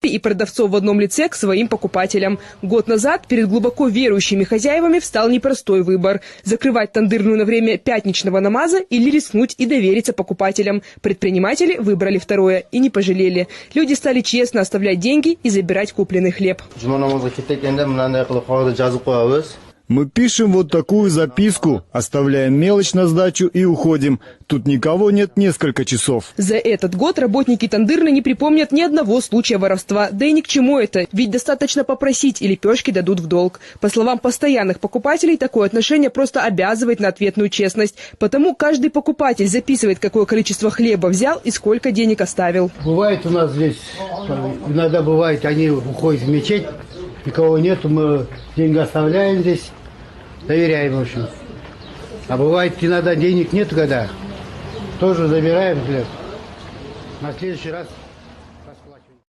покупки и продавцов в одном лице к своим покупателям. Год назад перед глубоко верующими хозяевами встал непростой выбор – закрывать тандырную на время пятничного намаза или рискнуть и довериться покупателям. Предприниматели выбрали второе и не пожалели. Люди стали честно оставлять деньги и забирать купленный хлеб. Мы пишем вот такую записку, оставляем мелочь на сдачу и уходим. Тут никого нет несколько часов. За этот год работники тандырны не припомнят ни одного случая воровства. Да и ни к чему это, ведь достаточно попросить, и лепешки дадут в долг. По словам постоянных покупателей, такое отношение просто обязывает на ответную честность. Потому каждый покупатель записывает, какое количество хлеба взял и сколько денег оставил. Бывает у нас здесь, иногда бывает, они уходят в мечеть, никого нету, мы деньги оставляем здесь. Доверяем, в общем. А бывает, иногда денег нет, когда тоже забираем хлеб. На следующий раз